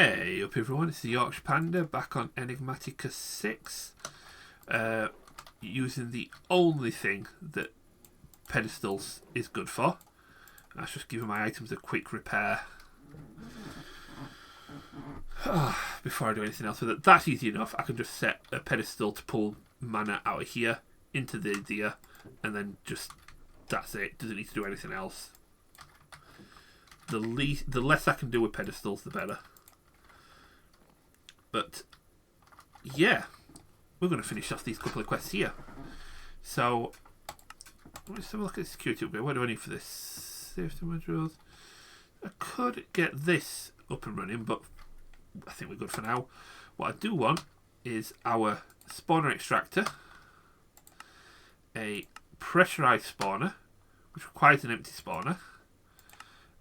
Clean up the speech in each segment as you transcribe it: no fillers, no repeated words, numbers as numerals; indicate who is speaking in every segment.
Speaker 1: Hey up everyone, it's the Yorkshire Panda back on Enigmatica 6 using the only thing that pedestals is good for. That's just giving my items a quick repair before I do anything else with it. That's easy enough. I can just set a pedestal to pull mana out of here into the idea, and then just that's it. Doesn't need to do anything else. The less I can do with pedestals, the better. But yeah, we're going to finish off these couple of quests here. So let's have a look at the security upgrade. What do I need for this? Safety modules. I could get this up and running, but I think we're good for now. What I do want is our spawner extractor, a pressurized spawner, which requires an empty spawner,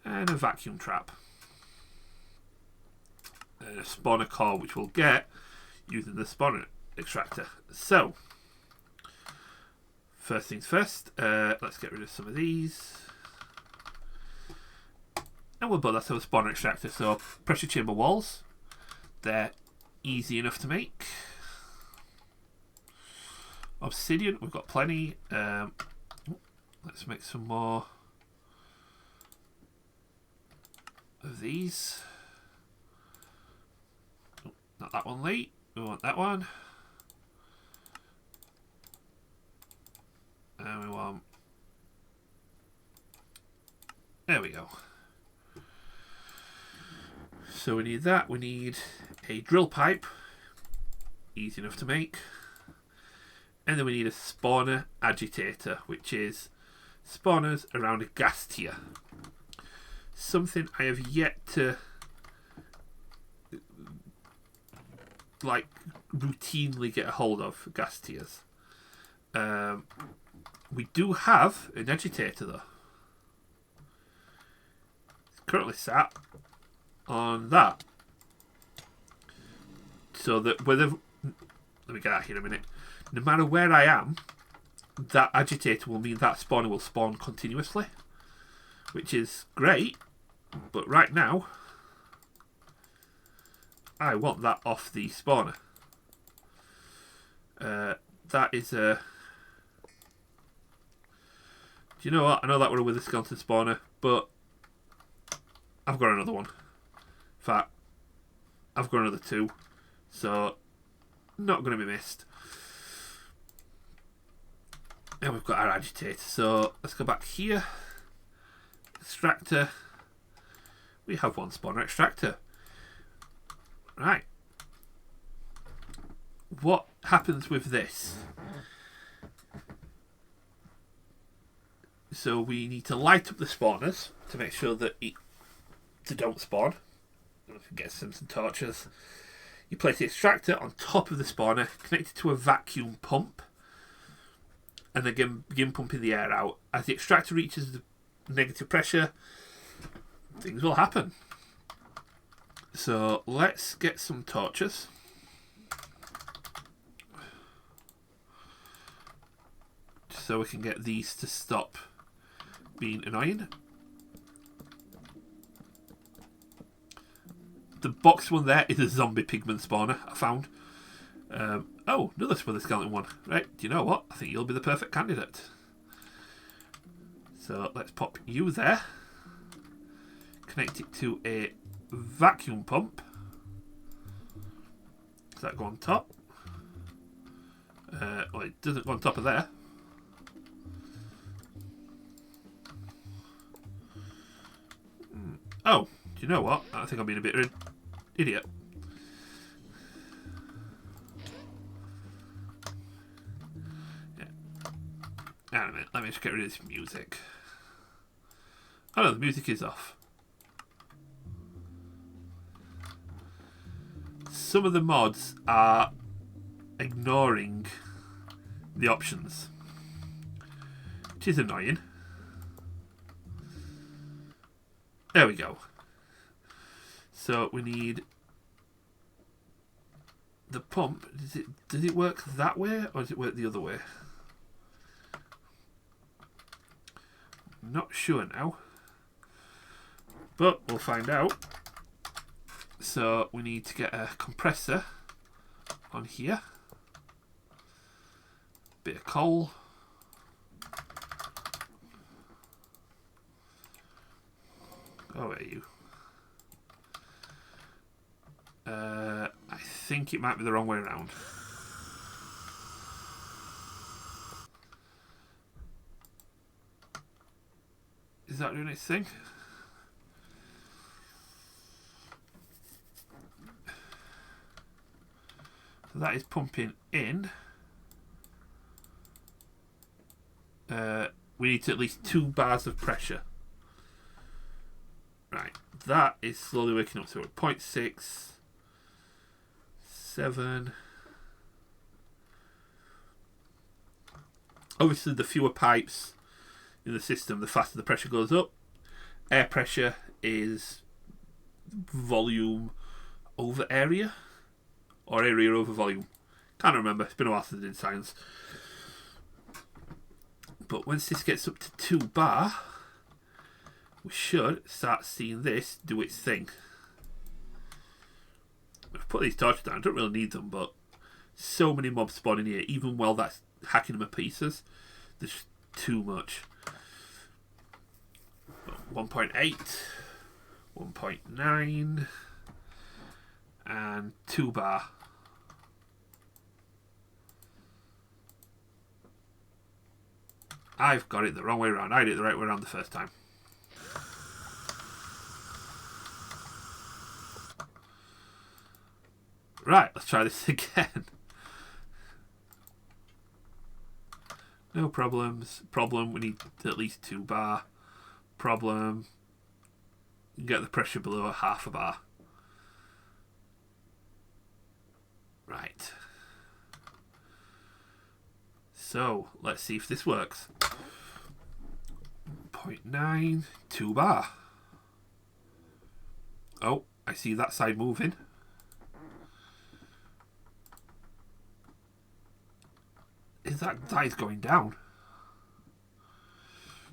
Speaker 1: and a vacuum trap. And a spawner core, which we'll get using the spawner extractor. So, first things first, let's get rid of some of these. And we'll build ourselves a spawner extractor. So, pressure chamber walls, they're easy enough to make. Obsidian, we've got plenty. Let's make some more of these. Not that one late. We want that one. And we want... There we go. So we need that. We need a drill pipe. Easy enough to make. And then we need a spawner agitator, which is spawners around a gas tier. Something I have yet to routinely get a hold of, gas tiers. We do have an agitator though. It's currently sat on that. So that whether, let me get out here in a minute. No matter where I am, that agitator will mean that spawner will spawn continuously, which is great. But right now, I want that off the spawner. That is a... Do you know what? I know that we're with a skeleton spawner, but I've got another one. In fact, I've got another two. So, not going to be missed. And we've got our agitator. So, let's go back here. Extractor. We have one spawner extractor. Right. What happens with this? So we need to light up the spawners to make sure that they don't spawn. Get some torches. You place the extractor on top of the spawner, connect it to a vacuum pump, and then begin pumping the air out. As the extractor reaches the negative pressure, things will happen. So let's get some torches. So we can get these to stop being annoying. The box one there is a zombie pigment spawner I found. Oh, another Wither skeleton one. Right, do you know what? I think you'll be the perfect candidate. So let's pop you there. Connect it to a vacuum pump. Does that go on top? Well, it doesn't go on top of there. Oh, do you know what? I think I'm being a bit of an idiot. Yeah. Hang on a minute, let me just get rid of this music. Oh no, the music is off. Some of the mods are ignoring the options, which is annoying. There we go. So we need the pump. Does it work that way or does it work the other way? Not sure now, but we'll find out. So we need to get a compressor on here. Bit of coal. Oh, where are you? I think it might be the wrong way around. Is that doing its thing? So that is pumping in. We need to at least 2 bars of pressure. Right, that is slowly waking up. So we're at 0.6, 7. Obviously, the fewer pipes in the system, the faster the pressure goes up. Air pressure is volume over area, or area over volume. Can't remember. It's been a while since I did science. But once this gets up to 2 bar, we should start seeing this do its thing. I've put these torches down. I don't really need them, but so many mobs spawn in here. Even while that's hacking them to pieces, there's just too much. 1.8, 1.9, and 2 bar. I've got it the wrong way around. I did it the right way around the first time. Right, let's try this again. No problems. Problem, we need at least 2 bar. Problem, get the pressure below 1/2 bar. Right. So, let's see if this works. 0.9, 2 bar. Oh, I see that side moving. Is that is going down?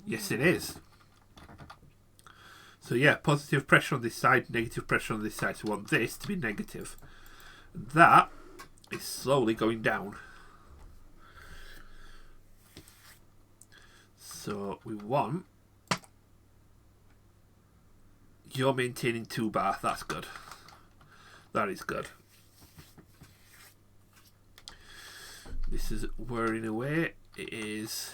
Speaker 1: Yes, it is. So yeah, positive pressure on this side, negative pressure on this side. So we want this to be negative. That is slowly going down. So we want... You're maintaining 2 bar. That's good. That is good. This is whirring away. It is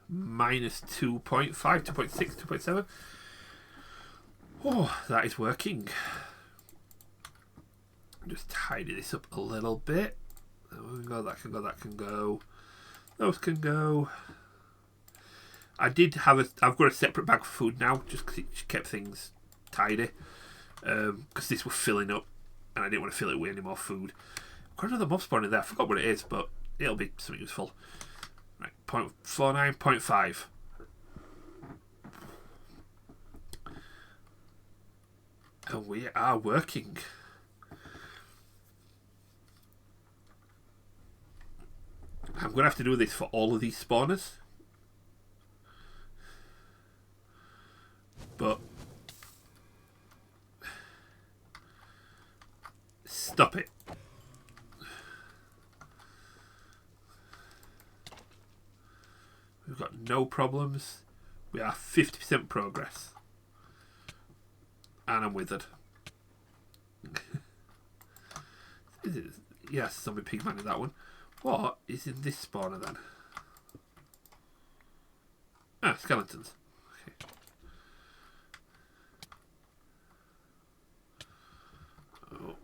Speaker 1: minus 2.5, 2.6, 2.7. Oh, that is working. Just tidy this up a little bit. That can go, that can go. Those can go. I've got a separate bag for food now, just because it kept things tidy. Because this was filling up, and I didn't want to fill it with any more food. I've got another mob spawn in there. I forgot what it is, but it'll be something useful. Right, 0.49, 0.5. And we are working. I'm going to have to do this for all of these spawners. But stop it. We've got no problems. We are 50% progress. And I'm withered. Is it? Yes, zombie pigman in that one. What is in this spawner then? Ah, skeletons. Okay.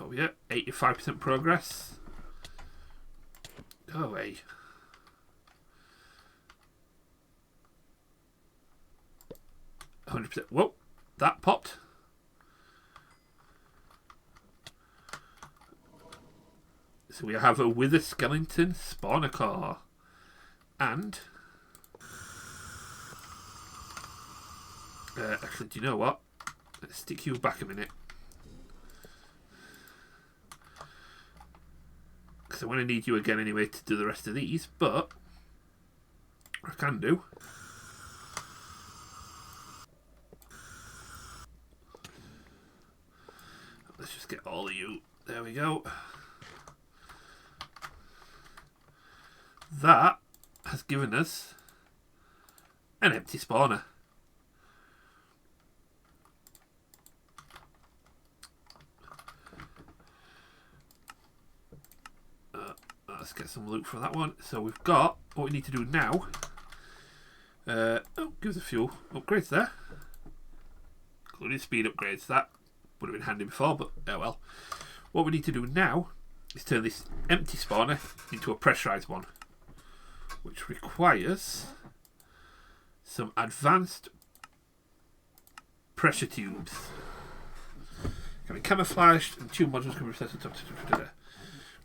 Speaker 1: Oh yeah, 85% progress. Go away. 100%. Whoa, that popped. So we have a wither skeleton spawner core. And actually, do you know what? Let's stick you back a minute. Because I'm going to need you again anyway to do the rest of these, but I can do. Let's just get all of you. There we go. That has given us an empty spawner. Let's get some loot for that one. So we've got what we need to do now. Oh, give us a few upgrades there. Including speed upgrades. That would have been handy before, but oh well. What we need to do now is turn this empty spawner into a pressurized one, which requires some advanced pressure tubes. Can be camouflaged and tube modules can be processed.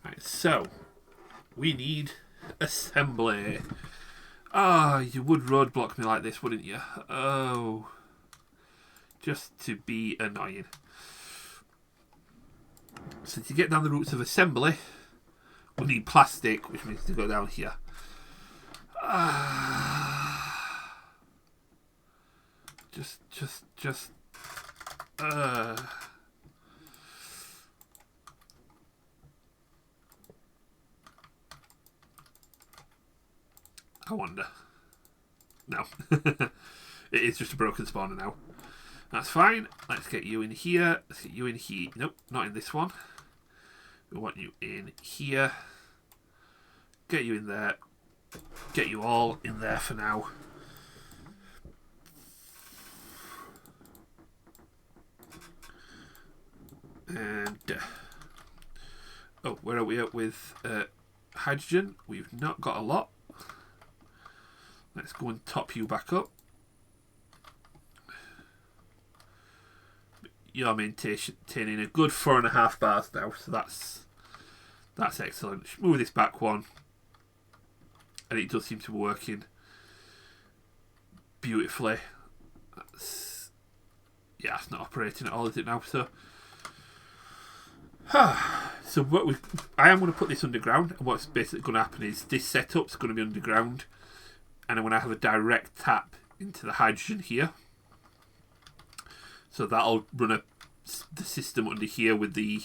Speaker 1: Right, so we need assembly. Ah, you would roadblock me like this, wouldn't you? Oh, just to be annoying. So to get down the routes of assembly, we need plastic, which means to go down here. Just. I wonder. No. It is just a broken spawner now. That's fine. Let's get you in here. Let's get you in here. Nope, not in this one. We want you in here. Get you in there. Get you all in there for now. And oh, where are we at with hydrogen? We've not got a lot. Let's go and top you back up. You're maintaining a good 4.5 bars now, so that's excellent. Move this back one, and it does seem to be working beautifully. Yeah, it's not operating at all, is it now? So, so what I am going to put this underground, and what's basically going to happen is this setup's going to be underground, and I'm going to have a direct tap into the hydrogen here. So that'll run the system under here with the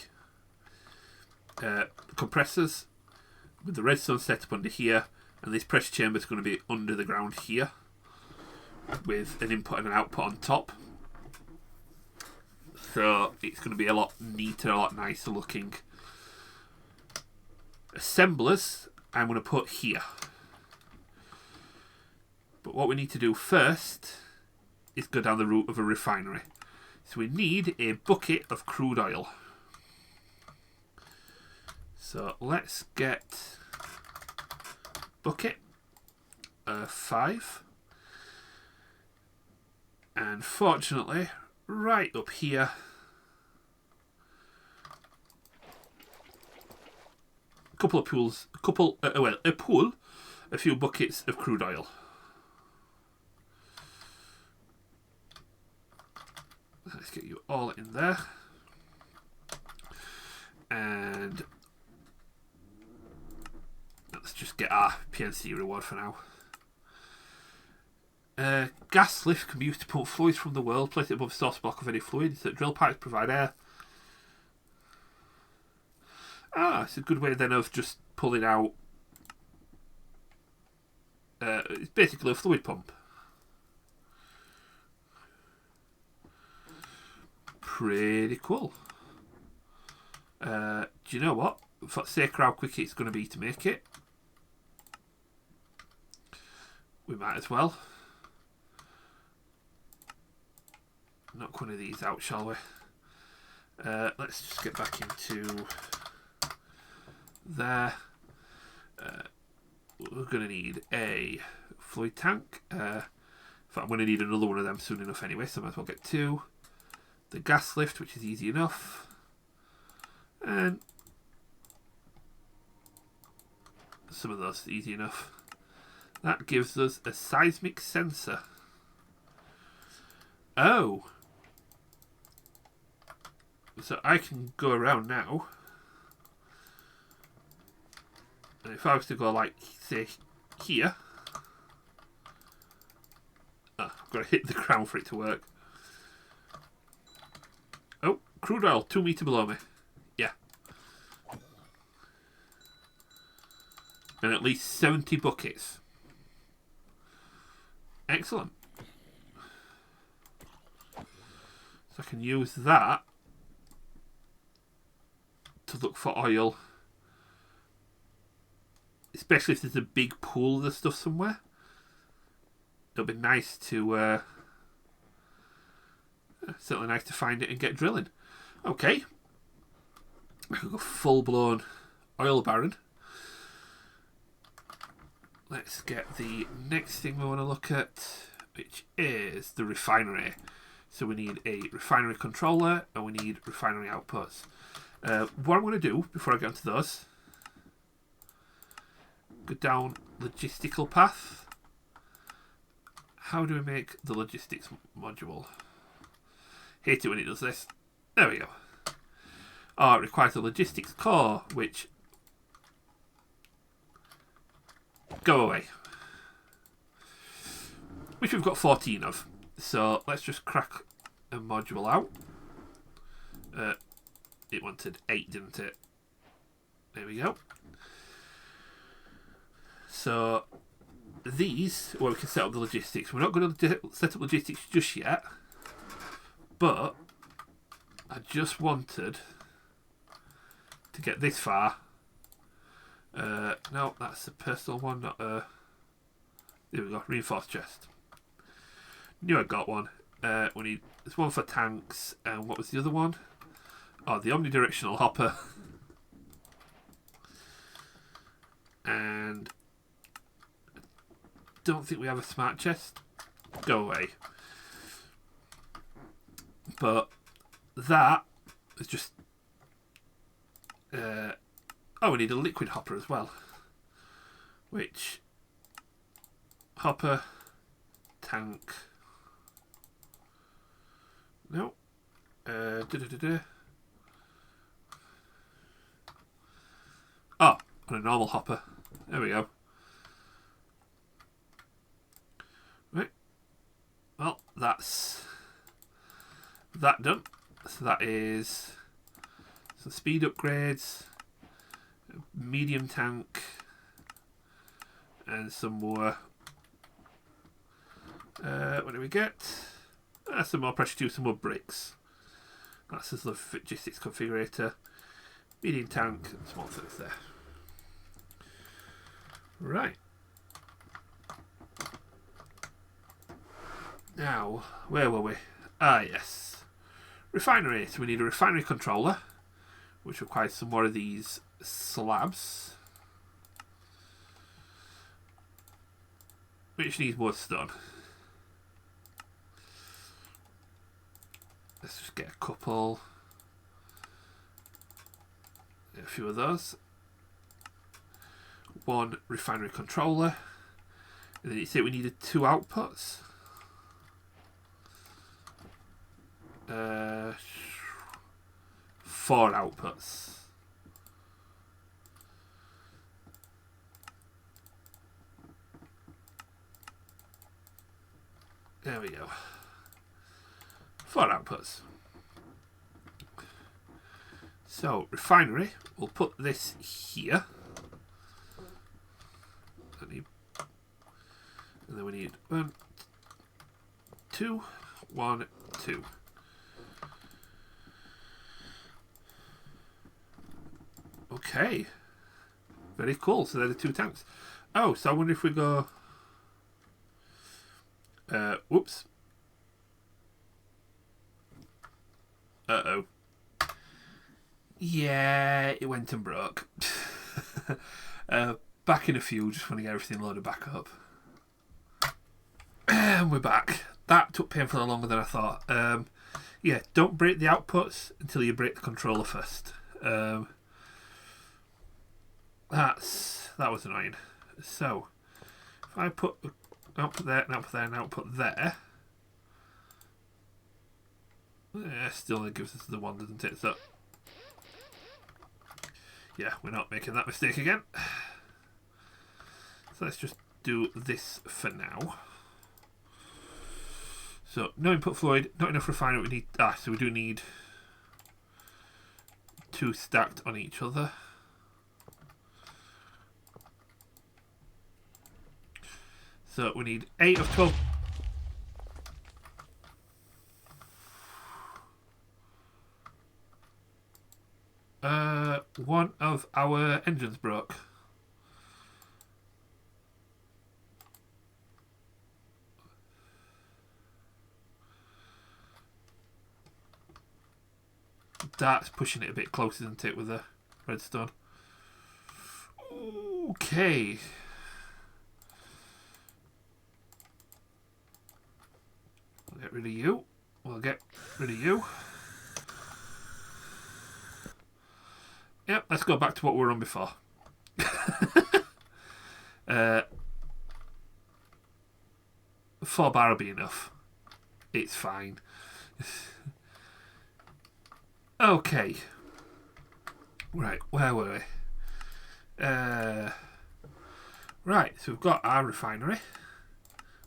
Speaker 1: compressors, with the redstone setup under here, and this pressure chamber is going to be under the ground here, with an input and an output on top. So it's going to be a lot neater, a lot nicer looking. Assemblers, I'm going to put here. But what we need to do first is go down the route of a refinery. So we need a bucket of crude oil. So let's get bucket 5. And fortunately, right up here, a pool, a few buckets of crude oil. Let's get you all in there. And let's just get our PNC reward for now. Gas lift can be used to pump fluids from the world. Place it above the source block of any fluid. So drill pipes provide air. It's a good way then of just pulling out. It's basically a fluid pump. Pretty cool. Do you know what? For the sake of how quick it's going to be to make it, we might as well knock one of these out, shall we? Let's just get back into there. We're going to need a fluid tank. In fact, I'm going to need another one of them soon enough anyway, so I might as well get 2. The gas lift, which is easy enough. And some of those easy enough. That gives us a seismic sensor. Oh. So I can go around now. And if I was to go like, say, here. I've got to hit the ground for it to work. Oh, Crude oil, 2 metre below me. Yeah. And at least 70 buckets. Excellent. So I can use that to look for oil. Especially if there's a big pool of the stuff somewhere. It'll be nice to... certainly nice to find it and get drilling. Okay. I can go full-blown oil baron. Let's get the next thing we want to look at, which is the refinery. So we need a refinery controller and we need refinery outputs. What I'm going to do before I get into those, go down logistical path. How do we make the logistics module? Hate it when it does this. There we go. Oh, it requires a logistics core, which... Go away. Which we've got 14 of. So let's just crack a module out. It wanted 8, didn't it? There we go. So these, well, we can set up the logistics. We're not going to set up logistics just yet. But I just wanted to get this far. No, that's a personal one, not a... There we go, reinforced chest. Knew I got one. We need... There's one for tanks, and what was the other one? Oh, the omnidirectional hopper. And... I don't think we have a smart chest. Go away. But that is just... oh, we need a liquid hopper as well. Which... Hopper... Tank... No. Oh, on a normal hopper. There we go. Right. Well, that's... that done. So that is some speed upgrades, medium tank, and some more. What do we get? Some more pressure tubes, some more bricks. That's the logistics configurator. Medium tank, and small things there. Right. Now, where were we? Ah, yes. Refinery. So we need a refinery controller, which requires some more of these slabs, which needs more stone. Let's just get a couple, a few of those. One refinery controller, and then you say we needed 2 outputs. 4 outputs. There we go. 4 outputs. So, refinery, we'll put this here. And then we need 1, 2, 1, 2. Okay. Very cool. So they're the 2 tanks. Oh, so I wonder if we go... whoops. Uh-oh. Yeah, it went and broke. Back in a few, just want to get everything loaded back up. And we're back. That took painfully longer than I thought. Yeah, don't break the outputs until you break the controller first. That was annoying. So, if I put an output there, an output there, an output there, still it gives us the one, doesn't it? So, yeah, we're not making that mistake again. So let's just do this for now. So, no input fluid, not enough refinery. We need, so we do need two stacked on each other. So we need 8 of 12. One of our engines broke. That's pushing it a bit closer, isn't it, with the redstone? Okay. We'll get rid of you. We'll get rid of you. Yep, let's go back to what we were on before. 4 bar will be enough. It's fine. Okay. Right, where were we? Right, so we've got our refinery.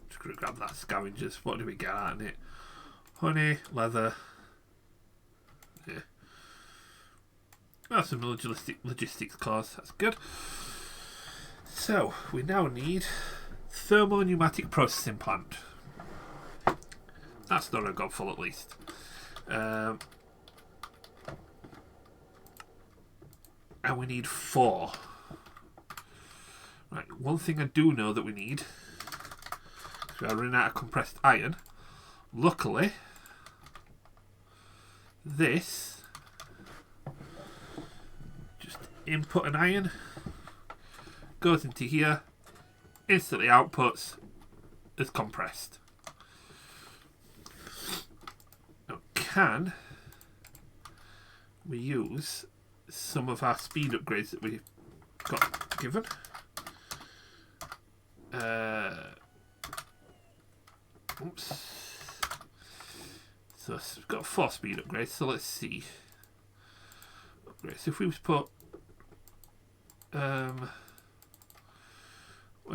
Speaker 1: Just going to grab that scavengers. What do we get out of it? Honey, leather. Yeah. Oh, some logistics cores. That's good. So, we now need Thermo-Pneumatic processing plant. That's not a godful, at least. And we need 4. Right, one thing I do know that we need is we are running out of compressed iron. Luckily, this just input an iron, goes into here, instantly outputs as compressed. Now, can we use some of our speed upgrades that we got given? Oops. So we've got 4 speed upgrades, so let's see. Upgrades. If we was put where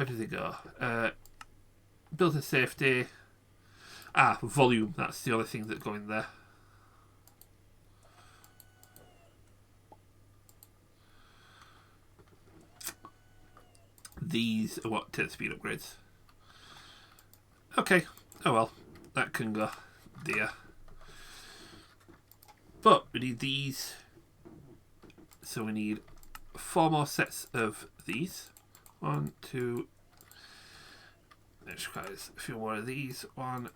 Speaker 1: do they go? Building safety. Volume, that's the other thing that go in there. These are what 10 speed upgrades. Okay, oh well, that can go there. But we need these, so we need 4 more sets of these. 1, 2. Let's try a few more of these. 1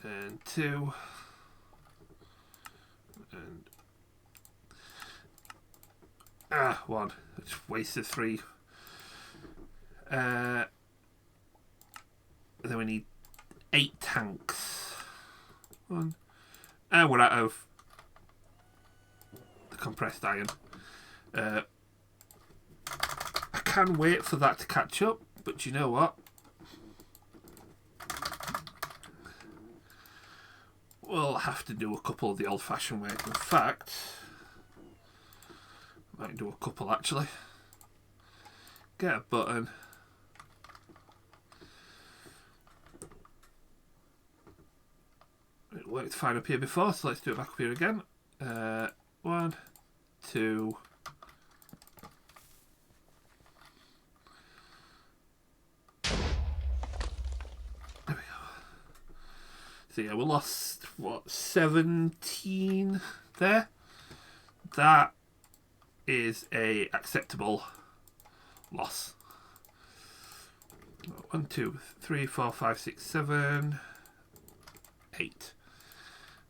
Speaker 1: and 2 and 1. I just wasted 3. And then we need 8 tanks. 1. And we're out of the compressed iron. I can wait for that to catch up, but you know what? We'll have to do a couple of the old-fashioned way. In fact, I might do a couple actually. Get a button. It worked fine up here before, so let's do it back up here again. 1, 2. There we go. So yeah, we lost, what, 17 there? That is a acceptable loss. 1, 2, 3, 4, 5, 6, 7, 8.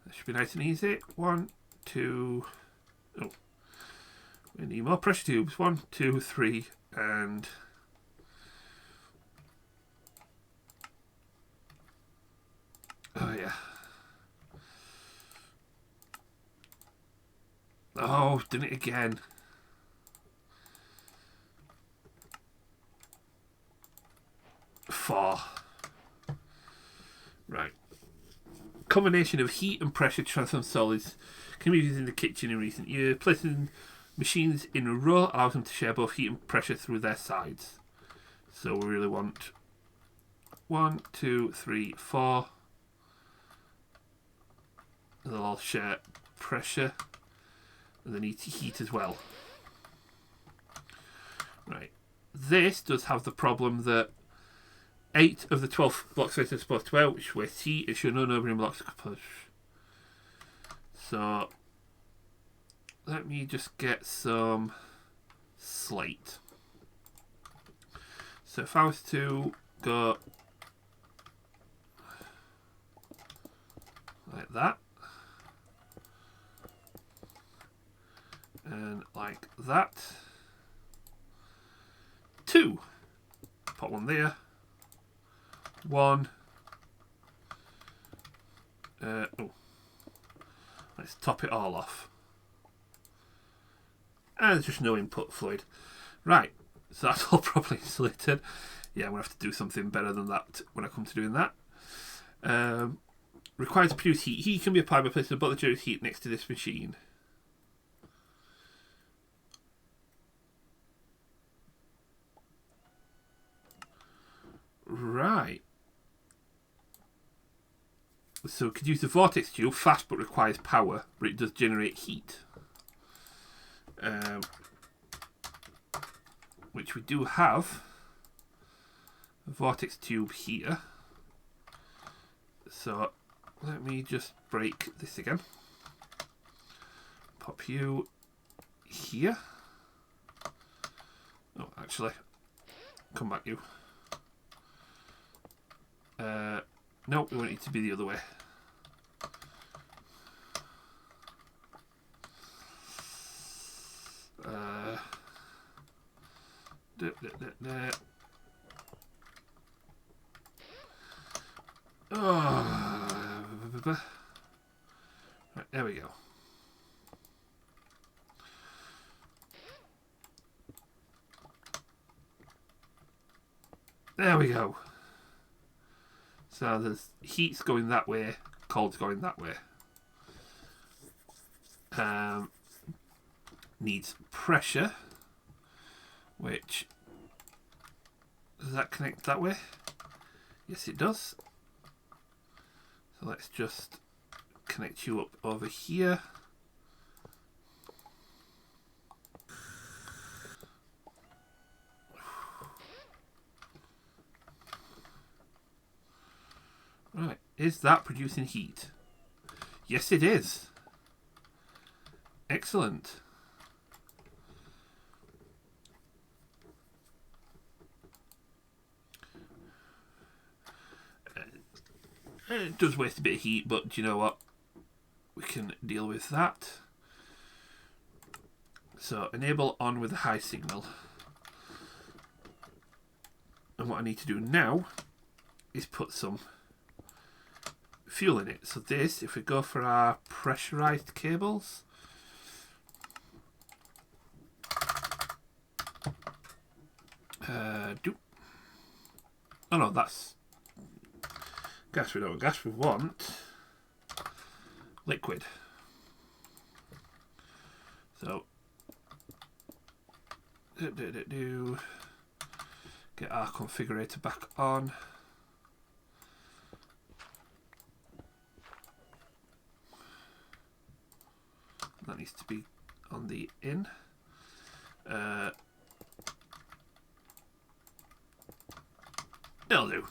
Speaker 1: That should be nice and easy. 1, 2. Oh, we need more pressure tubes. 1, 2, 3, and oh yeah. Oh, done it again. Right. Combination of heat and pressure transform solids can be used in the kitchen in recent years. Placing machines in a row allows them to share both heat and pressure through their sides. So we really want 1, 2, 3, 4. they'll all share pressure, and they need to heat as well. Right. This does have the problem that 8 of the 12 blocks are supposed to wear, which waste heat. It should no opening blocks to push. So let me just get some slate. So if I was to go like that, and like that, 2, put one there, 1, let's top it all off, and there's just no input fluid. Right, so that's all properly insulated. Yeah, I'm going to have to do something better than that when I come to doing that. Required to produce heat. Heat can be applied by placing a bottle of generous heat next to this machine. Right. So it could use the vortex tube, fast but requires power, but it does generate heat. Which we do have a vortex tube here. So let me just break this again. Pop you here. Oh, actually, come back you. No, we want it to be the other way. Right, there we go. There we go. So there's heat's going that way, cold's going that way. Needs pressure, which, does that connect that way? Yes, it does. So let's just connect you up over here. Right, is that producing heat? Yes, it is. Excellent. It does waste a bit of heat, but do you know what? We can deal with that. So enable on with the high signal. And what I need to do now is put some fuel in it. So this, if we go for our pressurized cables, oh no, that's gas. We don't want gas, we want liquid. So get our configurator back on. That needs to be on the in. That'll do.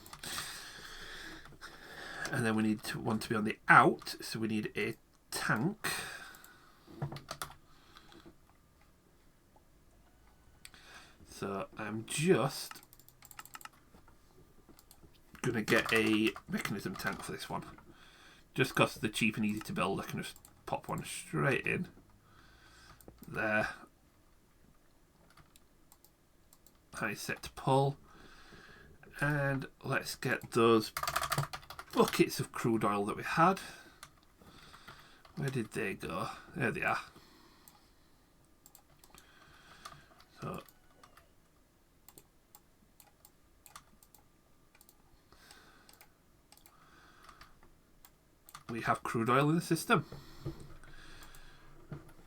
Speaker 1: And then we need to want to be on the out, so we need a tank. So I'm just gonna get a mechanism tank for this one. Just because they're cheap and easy to build, I can just pop one straight in there. High set to pull. And let's get those buckets of crude oil that we had. Where did they go? There they are. So we have crude oil in the system.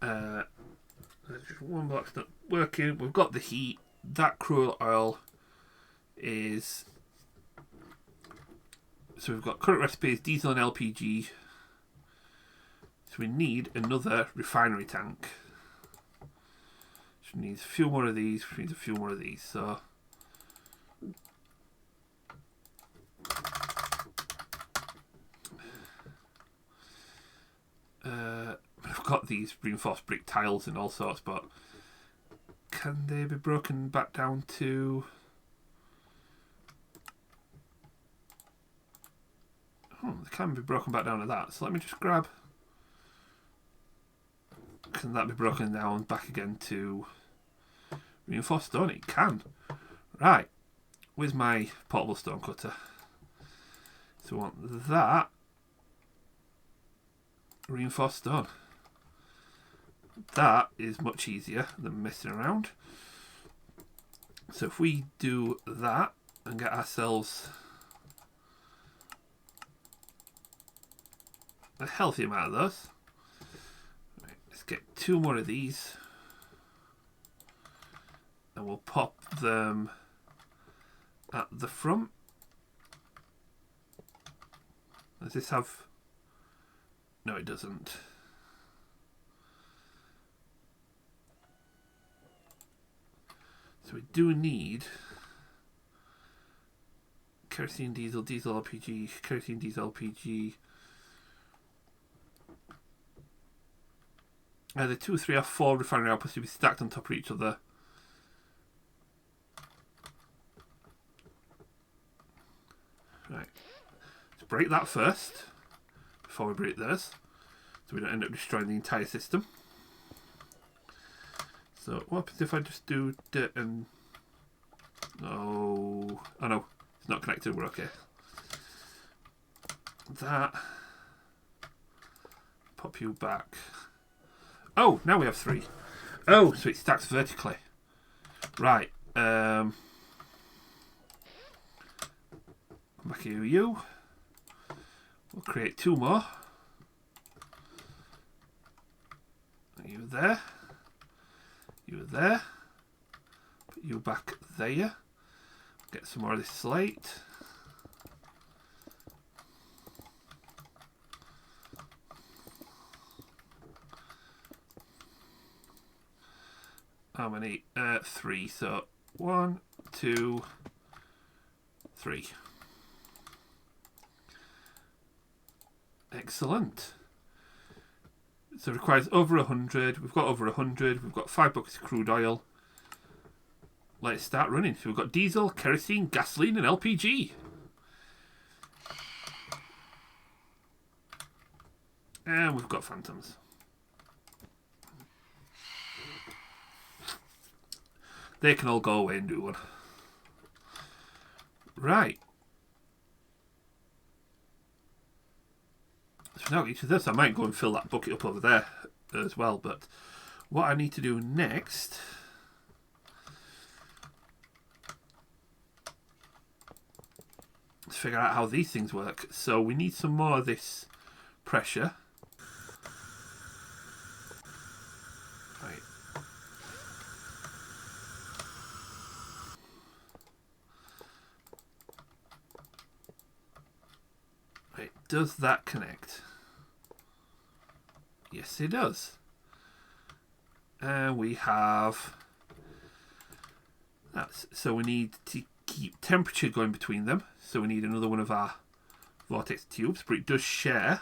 Speaker 1: There's just one block's not working. We've got the heat. That crude oil is, so we've got current recipes, diesel and LPG. So we need another refinery tank. Which needs a few more of these, which needs a few more of these. So I've got these reinforced brick tiles and all sorts, but can they be broken back down to... Oh, they can be broken back down to that. So let me just grab... Can that be broken down back again to reinforced stone? It can. Right. Where's my portable stone cutter? So we want that. Reinforced stone. That is much easier than messing around. So if we do that and get ourselves a healthy amount of those. Right, let's get 2 more of these. And we'll pop them at the front. Does this have... No, it doesn't. So we do need kerosene, diesel, diesel LPG, kerosene, diesel LPG. Either 2, 3 or 4 refinery outputs to be stacked on top of each other. Right. Let's break that first before we break this, so we don't end up destroying the entire system. So what happens if I just do dirt and... Oh no, it's not connected, we're okay. That. Pop you back. Oh, now we have 3. Oh, so it stacks vertically. Right. Come back here with you. We'll create 2 more. You there. You there. Put you back there. Get some more of this slate. How many? 3. So 1, 2, 3. Excellent. So it requires over 100. We've got over 100. We've got 5 buckets of crude oil. Let's start running. So we've got diesel, kerosene, gasoline, and LPG. And we've got phantoms. They can all go away and do one. Right. So now each of this, I might go and fill that bucket up over there as well. But what I need to do next is figure out how these things work. So we need some more of this pressure. Right. Right. Does that connect? Yes, it does. And we have that's so we need to keep temperature going between them. So we need another one of our vortex tubes, but it does share.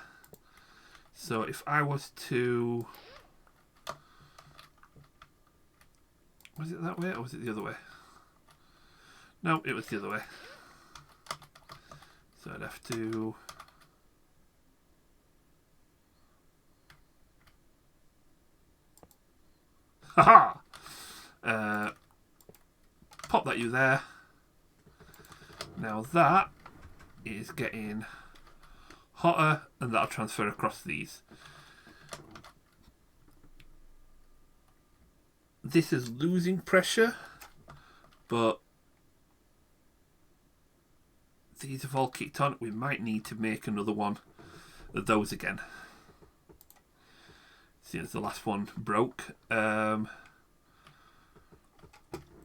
Speaker 1: So if I was to... Was it that way or was it the other way? No, it was the other way. So I'd have to... Haha! Pop that you there. Now that is getting hotter and that'll transfer across these. This is losing pressure, but these have all kicked on. We might need to make another one of those again. Since the last one broke.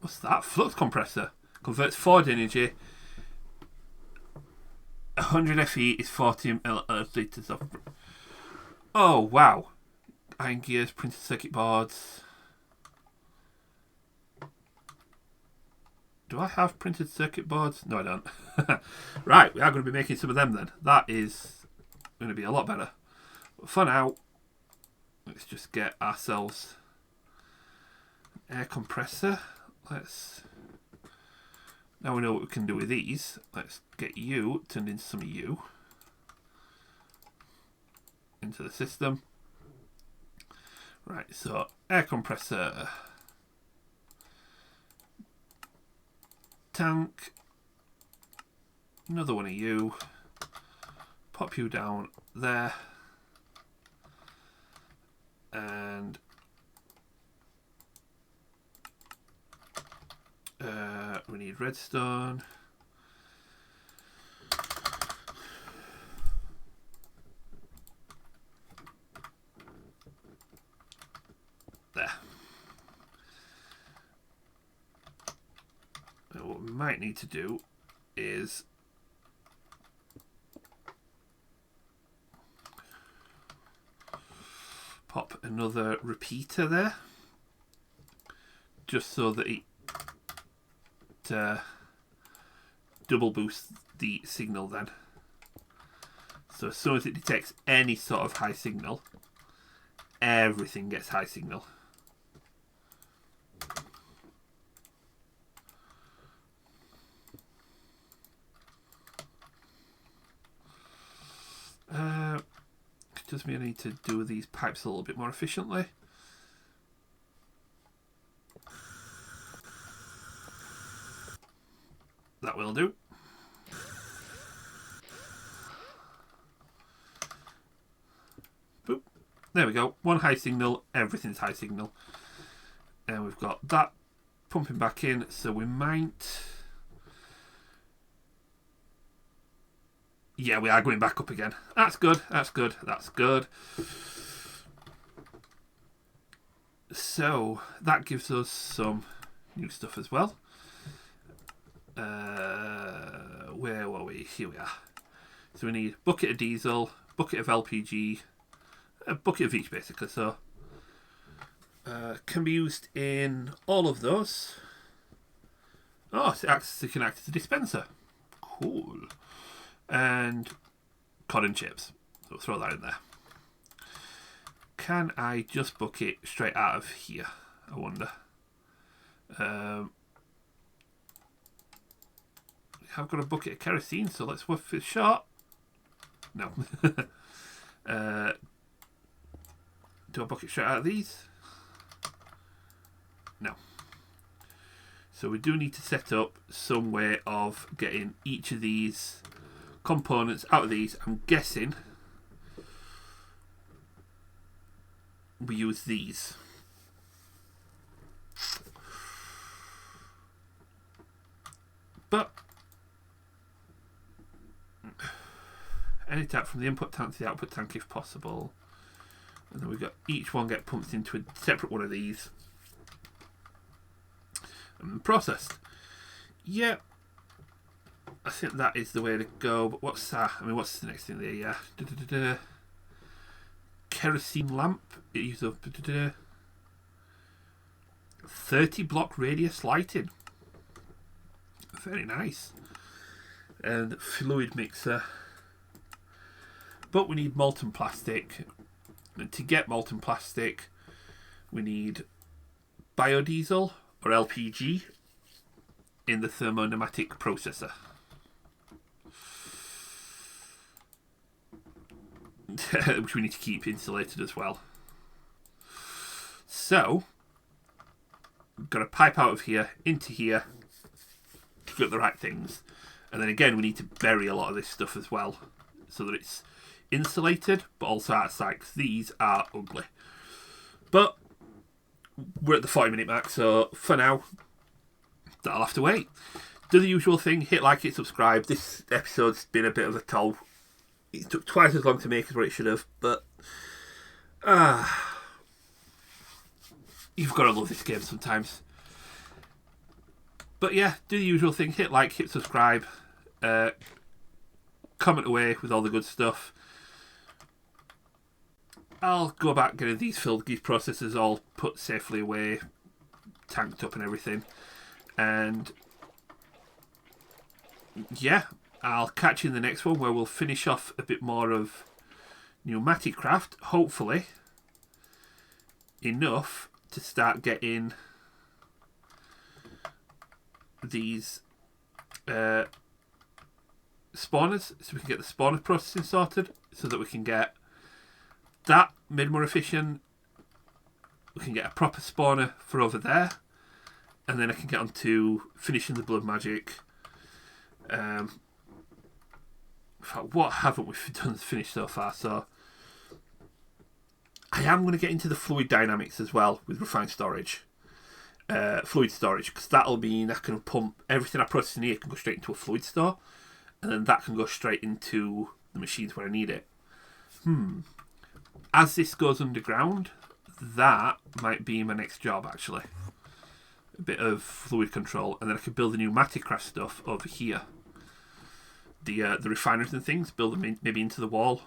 Speaker 1: What's that? Flux compressor. Converts forward energy. 100 FE is 40 litres of... Oh, wow. Iron gears, printed circuit boards. Do I have printed circuit boards? No, I don't. Right, we are going to be making some of them then. That is going to be a lot better. But for now, let's just get ourselves an air compressor. Now we know what we can do with these. Let's get you turned into some of you into the system. Right, so air compressor, tank, another one of you, pop you down there, and we need redstone. There. Now what we might need to do is pop another repeater there, just so that it double boosts the signal then. So as soon as it detects any sort of high signal, everything gets high signal. Does mean I need to do these pipes a little bit more efficiently. That will do. Boop. There we go. One high signal, everything's high signal. And we've got that pumping back in, so we might... Yeah, we are going back up again. That's good, that's good, that's good. So, that gives us some new stuff as well. Where were we? Here we are. So we need a bucket of diesel, bucket of LPG, a bucket of each basically. So, can be used in all of those. Oh, it can act as a dispenser. Cool. And cod and chips. So we'll throw that in there. Can I just book it straight out of here? I wonder. I've got a bucket of kerosene, so let's work for a shot. No. Do I book it straight out of these? No. So we do need to set up some way of getting each of these components out of these. I'm guessing we use these. But any tap from the input tank to the output tank if possible. And then we've got each one get pumped into a separate one of these and processed. Yeah, I think that is the way to go. But what's that? I mean, what's the next thing there? Yeah. Kerosene lamp. It uses up 30 block radius lighting. Very nice. And fluid mixer. But we need molten plastic. And to get molten plastic, we need biodiesel or LPG in the Thermo-Pneumatic processor. Which we need to keep insulated as well. So, we've got to pipe out of here into here to get the right things. And then again, we need to bury a lot of this stuff as well, so that it's insulated, but also out of sight, because these are ugly. But we're at the 40-minute mark, so for now, that'll have to wait. Do the usual thing, hit like, hit subscribe. This episode's been a bit of a toll. It took twice as long to make as what it should have, but you've got to love this game sometimes. But yeah, do the usual thing, hit like, hit subscribe, comment away with all the good stuff. I'll go about getting these filled, these processors all put safely away, tanked up and everything. And yeah, I'll catch you in the next one where we'll finish off a bit more of Pneumaticraft, hopefully enough to start getting these spawners, so we can get the spawner processing sorted, so that we can get that made more efficient. We can get a proper spawner for over there, and then I can get on to finishing the blood magic. In fact, what haven't we done finished so far? So I am going to get into the fluid dynamics as well with refined storage, fluid storage, because that'll mean I can pump everything I process in here can go straight into a fluid store, and then that can go straight into the machines where I need it. As this goes underground, that might be my next job actually. A bit of fluid control, and then I can build the Enigmatica stuff over here. The refineries and things, build them maybe into the wall.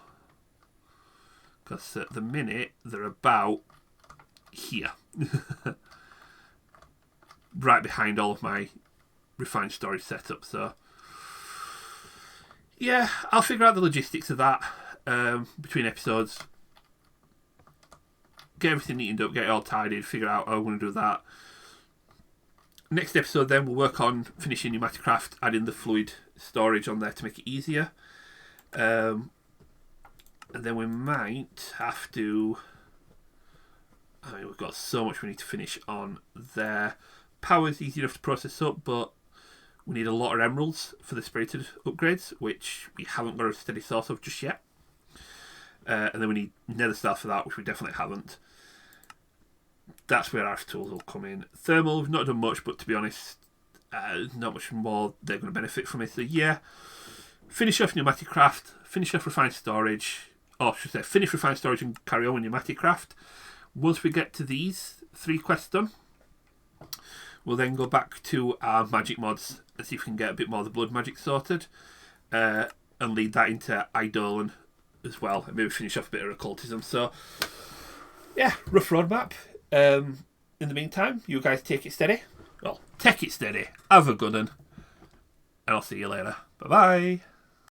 Speaker 1: Because at the minute, they're about here. Right behind all of my refined storage setup. So, yeah, I'll figure out the logistics of that between episodes. Get everything neatened up, get it all tidied, figure out how I'm going to do that. Next episode then, we'll work on finishing Enigmatica, adding the fluid storage on there to make it easier. And then we might have to... I mean, we've got so much we need to finish on there. Power's easy enough to process up, but we need a lot of emeralds for the spirited upgrades, which we haven't got a steady source of just yet. And then we need nether stars for that, which we definitely haven't. That's where our tools will come in. Thermal, we've not done much, but to be honest, not much more they're going to benefit from it. So yeah, finish off Pneumaticraft, finish off refined storage, or I should say finish refined storage and carry on with Pneumaticraft. Once we get to these 3 quests done, we'll then go back to our magic mods and see if we can get a bit more of the blood magic sorted, and lead that into Eidolon as well, and maybe finish off a bit of occultism. So yeah, rough roadmap. In the meantime, you guys take it steady. Well, take it steady. Have a good one. And I'll see you later. Bye-bye.